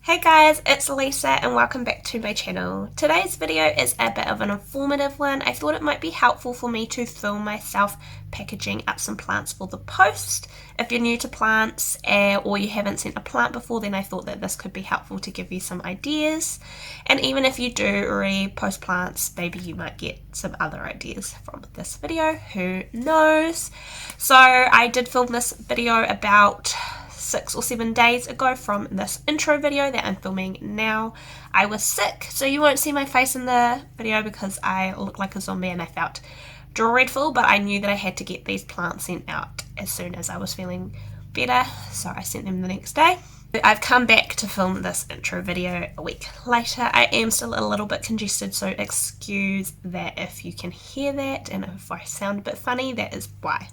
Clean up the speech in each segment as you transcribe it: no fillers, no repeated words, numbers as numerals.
Hey guys, it's Lisa and welcome back to my channel. Today's video is a bit of an informative one. I thought it might be helpful for me to film myself packaging up some plants for the post. If you're new to plants or you haven't sent a plant before, then I thought that this could be helpful to give you some ideas. And even if you do already post plants, maybe you might get some other ideas from this video, who knows. So I did film this video about 6 or 7 days ago from this intro video that I'm filming now. I was sick, so you won't see my face in the video because I look like a zombie and I felt dreadful, but I knew that I had to get these plants sent out as soon as I was feeling better, so I sent them the next day. I've come back to film this intro video a week later. I am still a little bit congested, so excuse that if you can hear that and if I sound a bit funny, that is why.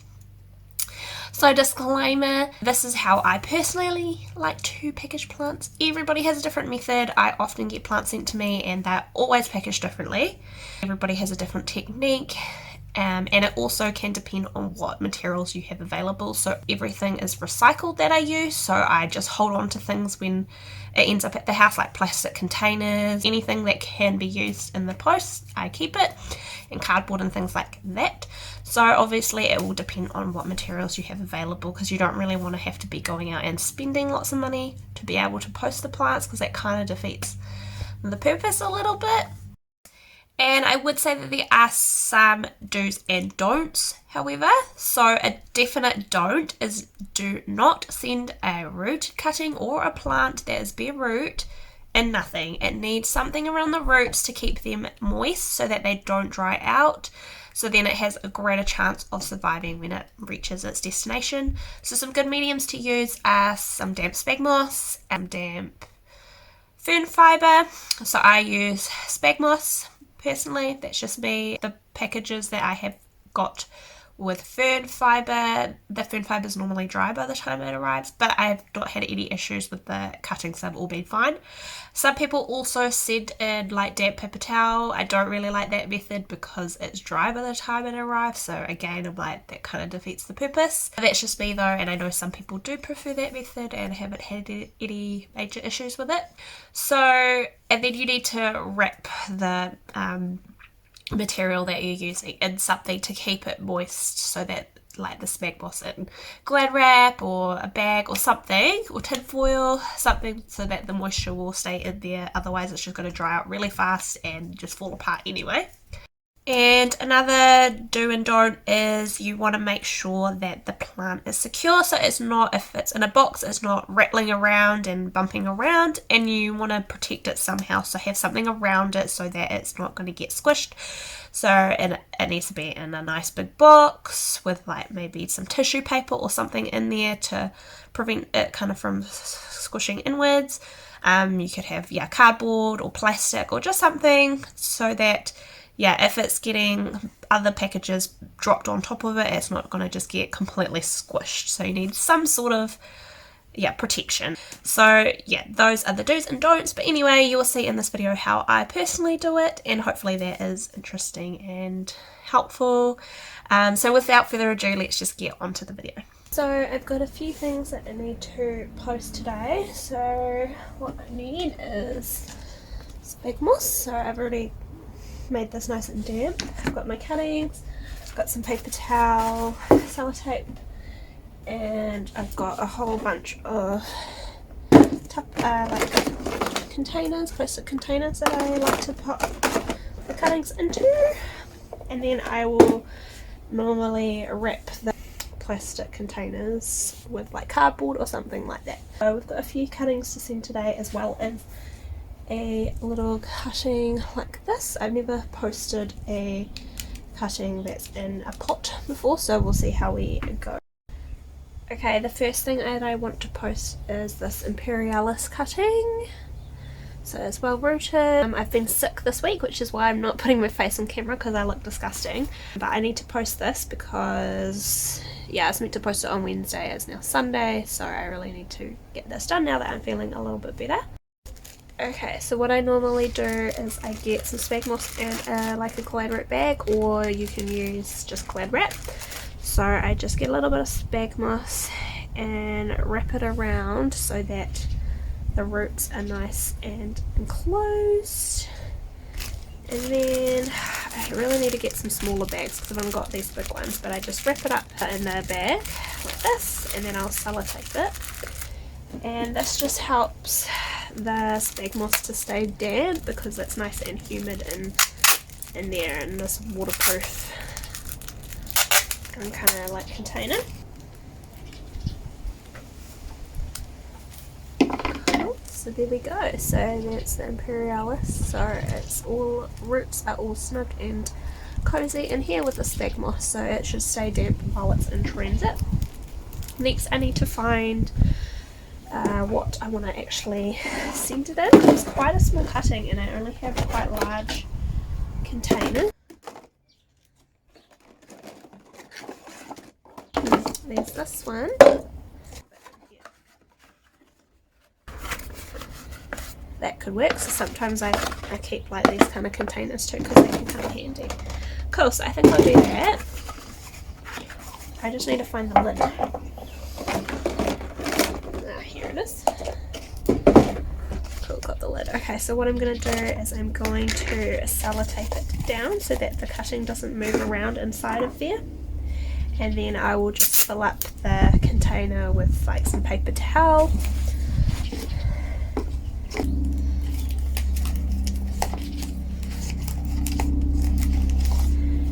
So disclaimer, this is how I personally like to package plants. Everybody has a different method. I often get plants sent to me and they're always packaged differently. Everybody has a different technique. And it also can depend on what materials you have available. So everything is recycled that I use, so I just hold on to things when it ends up at the house, like plastic containers, anything that can be used in the post, I keep it, and cardboard and things like that. So obviously it will depend on what materials you have available, because you don't really want to have to be going out and spending lots of money to be able to post the plants, because that kind of defeats the purpose a little bit. And I would say that there are some do's and don'ts, however. So a definite don't is do not send a root cutting or a plant that is bare root and nothing. It needs something around the roots to keep them moist so that they don't dry out. So then it has a greater chance of surviving when it reaches its destination. So some good mediums to use are some damp spag moss and damp fern fibre. So I use spag moss. Personally, that's just me. The packages that I have got with fern fibre, the fern fibre is normally dry by the time it arrives, but I have not had any issues with the cuttings. They've all been fine. Some people also send in like damp paper towel. I don't really like that method because it's dry by the time it arrives, so again I'm like, that kind of defeats the purpose. That's just me though, and I know some people do prefer that method and haven't had any major issues with it. So, and then you need to wrap the material that you're using in something to keep it moist, so that like the spag moss in Glad wrap or a bag or something, or tin foil, something so that the moisture will stay in there. Otherwise it's just going to dry out really fast and just fall apart anyway. And another do and don't is you want to make sure that the plant is secure, so it's not, if it's in a box, it's not rattling around and bumping around, and you want to protect it somehow, so have something around it so that it's not going to get squished. So and it needs to be in a nice big box with like maybe some tissue paper or something in there to prevent it kind of from squishing inwards. You could have cardboard or plastic or just something so that if it's getting other packages dropped on top of it, it's not going to just get completely squished. So you need some sort of protection. So those are the do's and don'ts. But anyway, you will see in this video how I personally do it, and hopefully that is interesting and helpful. So without further ado, let's just get onto the video. So I've got a few things that I need to post today. So what I need is spag moss. So I've already made this nice and damp. I've got my cuttings, I've got some paper towel, sellotape, and I've got a whole bunch of like containers, plastic containers that I like to put the cuttings into, and then I will normally wrap the plastic containers with like cardboard or something like that. So we've got a few cuttings to send today, as well as a little cutting like this. I've never posted a cutting that's in a pot before, so we'll see how we go. Okay, the first thing that I want to post is this Imperial cutting. So it's well rooted. I've been sick this week, which is why I'm not putting my face on camera because I look disgusting. But I need to post this because I was meant to post it on Wednesday. It's now Sunday, so I really need to get this done now that I'm feeling a little bit better. Okay, so what I normally do is I get some spag moss in like a Glad wrap bag, or you can use just Glad wrap. So I just get a little bit of spag moss and wrap it around so that the roots are nice and enclosed. And then I really need to get some smaller bags because I've only got these big ones, but I just wrap it up in a bag like this, and then I'll sellotape it. And this just helps the spag moss to stay damp because it's nice and humid in there in this waterproof kind of like container. So there we go. So that's the Imperialis. So it's all, roots are all snugged and cozy in here with the spag moss, so it should stay damp while it's in transit. Next I need to find what I want to actually send it in. It's quite a small cutting and I only have a quite large container. There's this one. That could work, so sometimes I keep like these kind of containers too because they can come handy. Cool, so I think I'll do that. I just need to find the lid. Here it is. Cool, got the lid. Okay, so what I'm going to do is I'm going to sellotape it down so that the cutting doesn't move around inside of there. And then I will just fill up the container with like some paper towel.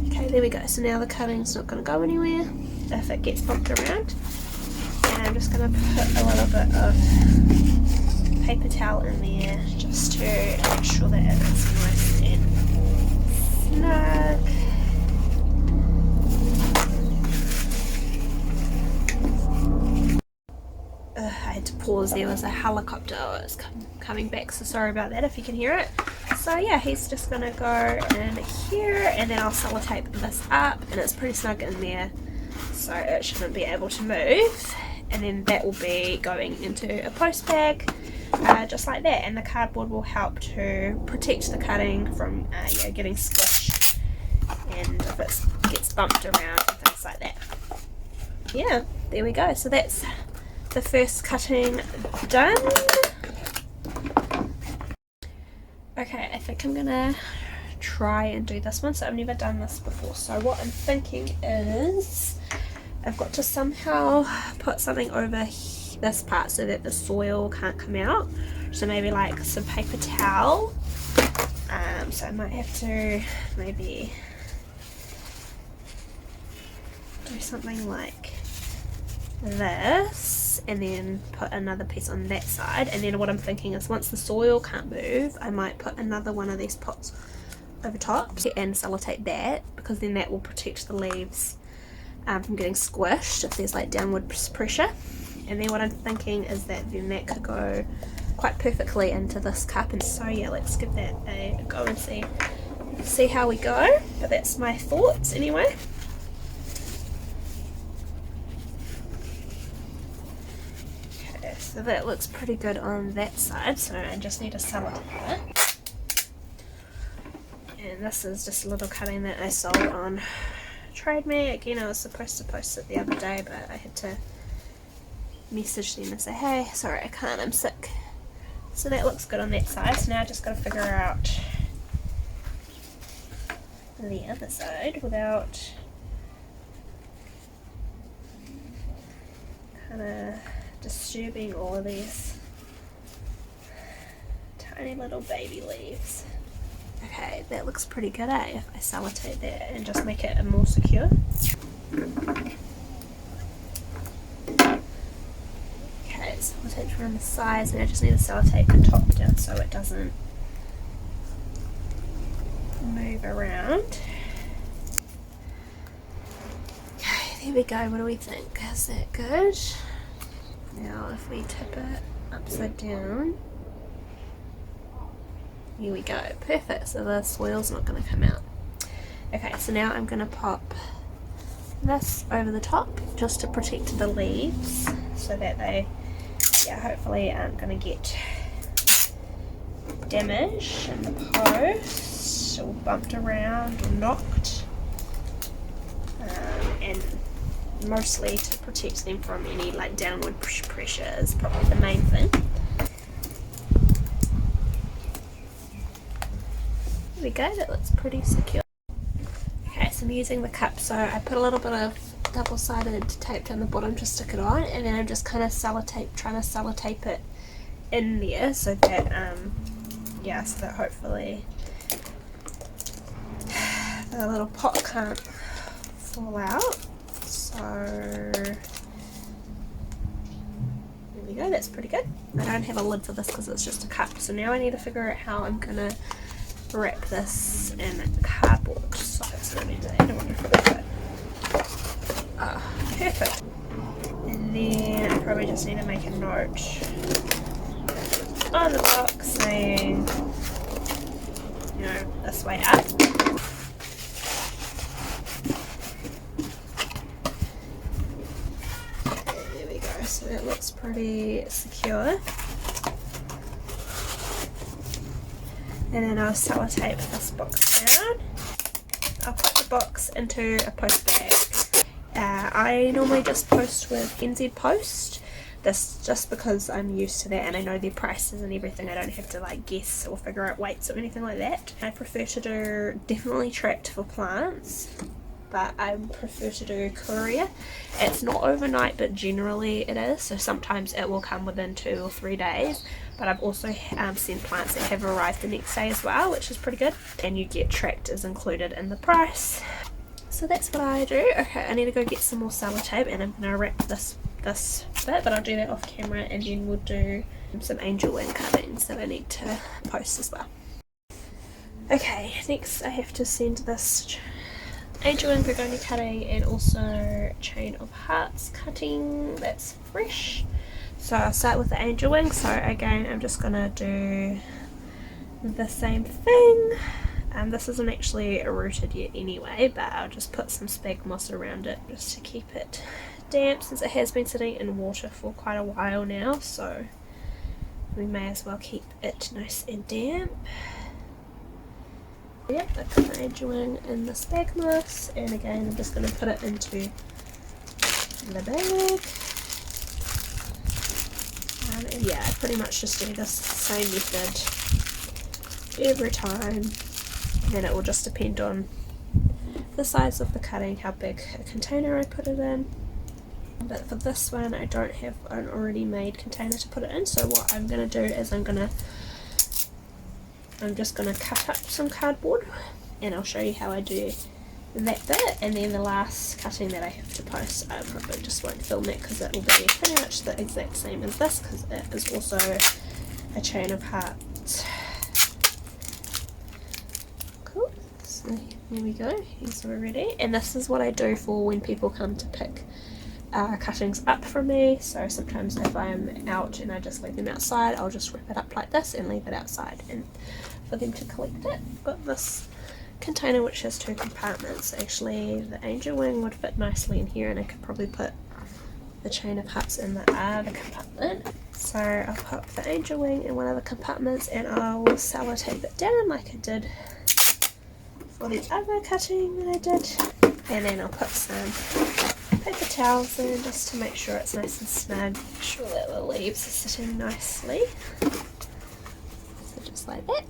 Okay, there we go. So now the cutting's not going to go anywhere if it gets bumped around. And I'm just going to put a little bit of paper towel in there just to make sure that it is nice and snug. I had to pause, there was a helicopter that was coming back, so sorry about that if you can hear it. So yeah, he's just going to go in here and then I'll sellotape this up, and it's pretty snug in there so it shouldn't be able to move. And then that will be going into a post bag, just like that, and the cardboard will help to protect the cutting from getting squished and if it gets bumped around and things like that. Yeah, there we go. So that's the first cutting done. Okay, I think I'm gonna try and do this one. So I've never done this before, so what I'm thinking is I've got to somehow put something over this part so that the soil can't come out. So maybe like some paper towel. So I might have to maybe do something like this and then put another piece on that side. And then what I'm thinking is once the soil can't move, I might put another one of these pots over top and sellotape that, because then that will protect the leaves from getting squished if there's like downward pressure. And then what I'm thinking is that then that could go quite perfectly into this cup. And so yeah, let's give that a go and see how we go. But that's my thoughts anyway. Okay, so that looks pretty good on that side, so I just need to sellotape it. And this is just a little cutting that I sold on Trade Me. Again, I was supposed to post it the other day, but I had to message them and say, hey, sorry I can't, I'm sick. So that looks good on that side. So now I just got to figure out the other side without kind of disturbing all of these tiny little baby leaves. Okay, that looks pretty good, eh? If I sellotape that and just make it more secure. Okay, sellotape around the sides, and I just need to sellotape the top down so it doesn't move around. Okay, there we go. What do we think? Is that good? Now if we tip it upside down, here we go, perfect, so the soil's not going to come out. Okay, so now I'm going to pop this over the top just to protect the leaves so that they, hopefully aren't going to get damaged in the post or bumped around or knocked, and mostly to protect them from any like downward pressure is probably the main thing. we go, that looks pretty secure. Okay, so I'm using the cup, so I put a little bit of double-sided tape down the bottom to stick it on, and then I'm just kind of trying to sellotape it in there so that yeah, so that hopefully the little pot can't fall out. So there we go, that's pretty good. I don't have a lid for this because it's just a cup, so now I need to figure out how I'm gonna wrap this in cardboard. So that's what I need to do. I don't want to forget that. Perfect. And then I probably just need to make a note on the box saying, you know, this way up. There we go, so that looks pretty secure. And then I'll sellotape this box down. I'll put the box into a post bag. I normally just post with NZ Post. This just because I'm used to that and I know their prices and everything. I don't have to like guess or figure out weights or anything like that. I prefer to do definitely tracked for plants, but I prefer to do courier. It's not overnight, but generally it is, so sometimes it will come within 2 or 3 days. But I've also sent plants that have arrived the next day as well, which is pretty good, and you get tracked as included in the price. So that's what I do. Okay, I need to go get some more sellotape and I'm going to wrap this bit, but I'll do that off camera, and then we'll do some angel wing cuttings that I need to post as well. Okay, next I have to send this angel wing begonia cutting and also chain of hearts cutting that's fresh. So I'll start with the angel wing. So again, I'm just going to do the same thing. This isn't actually rooted yet anyway, but I'll just put some spag moss around it just to keep it damp, since it has been sitting in water for quite a while now, so we may as well keep it nice and damp. Yep, I put the angel wing in the spag moss, and again I'm just going to put it into the bag. And yeah, I pretty much just do this same method every time. Then it will just depend on the size of the cutting, how big a container I put it in. But for this one I don't have an already made container to put it in, so what I'm going to do is I'm just going to cut up some cardboard, and I'll show you how I do that bit. And then the last cutting that I have to post, I probably just won't film it because it will be pretty much the exact same as this, because it is also a chain of hearts. Cool, so there we go, here's already. And this is what I do for when people come to pick cuttings up from me. So sometimes if I'm out and I just leave them outside, I'll just wrap it up like this and leave it outside and for them to collect it. I've got this container which has 2 compartments. Actually the angel wing would fit nicely in here, and I could probably put the chain of hearts in the other compartment. So I'll pop the angel wing in one of the compartments and I'll sellotape it down like I did for the other cutting that I did, and then I'll put some paper towels in just to make sure it's nice and snug. Make sure that the leaves are sitting nicely. So just like that,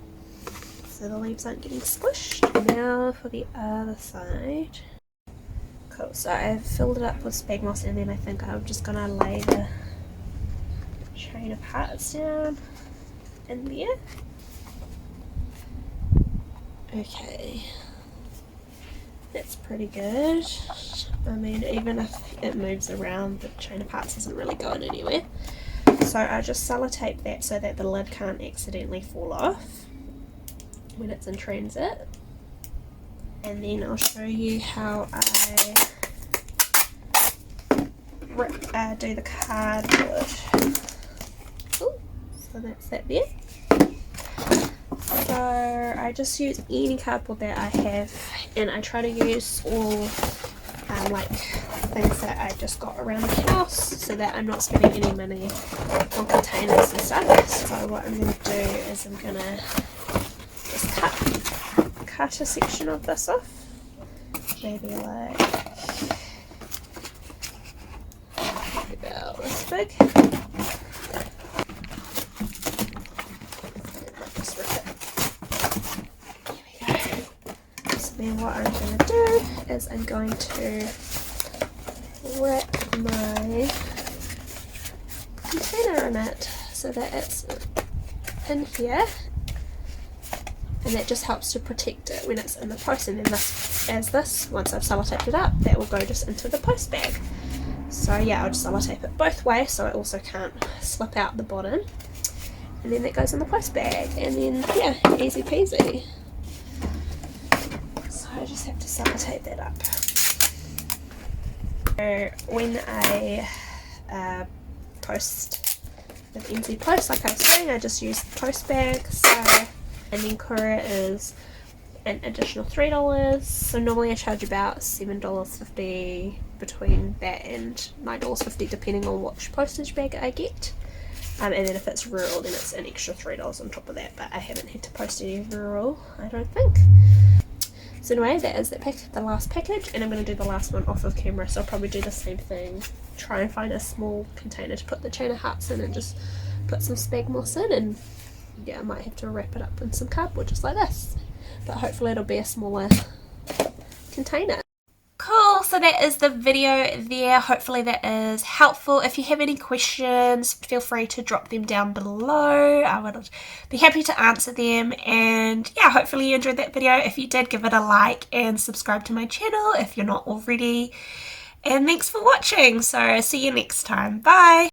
so the leaves aren't getting squished. Now for the other side. Cool, so I've filled it up with spag moss, and then I think I'm just gonna lay the chain of hearts down in there. Okay, that's pretty good. I mean, even if it moves around, the chain of hearts isn't really going anywhere. So I just sellotape that so that the lid can't accidentally fall off when it's in transit. And then I'll show you how I do the cardboard. Ooh, so that's that there. So I just use any cardboard that I have, and I try to use all like things that I just got around the house, so that I'm not spending any money on containers and stuff. So what I'm going to do is I'm going to just cut a section of this off, maybe like about this big. Just rip it. There we go. Then what I'm going to do is I'm going to wrap my container in it so that it's in here, and that just helps to protect it when it's in the post. And then once I've sellotaped it up, that will go just into the post bag. So yeah, I'll just sellotape it both ways so it also can't slip out the bottom, and then that goes in the post bag, and then yeah, easy peasy. So I just have to sellotape that up. So when I post with NZ Post, like I was saying, I just use the post bag. So, and then courier is an additional $3. So normally I charge about $7.50, between that and $9.50 depending on which postage bag I get. And then if it's rural, then it's an extra $3 on top of that, but I haven't had to post any rural, I don't think. So anyway, that is the last package, and I'm going to do the last one off of camera, so I'll probably do the same thing. Try and find a small container to put the chain of hearts in and just put some spag moss in, and yeah, I might have to wrap it up in some cardboard just like this. But hopefully it'll be a smaller container. Cool, so that is the video there. Hopefully that is helpful. If you have any questions, feel free to drop them down below. I would be happy to answer them. And yeah, hopefully you enjoyed that video. If you did, give it a like and subscribe to my channel if you're not already. And thanks for watching. So see you next time. Bye.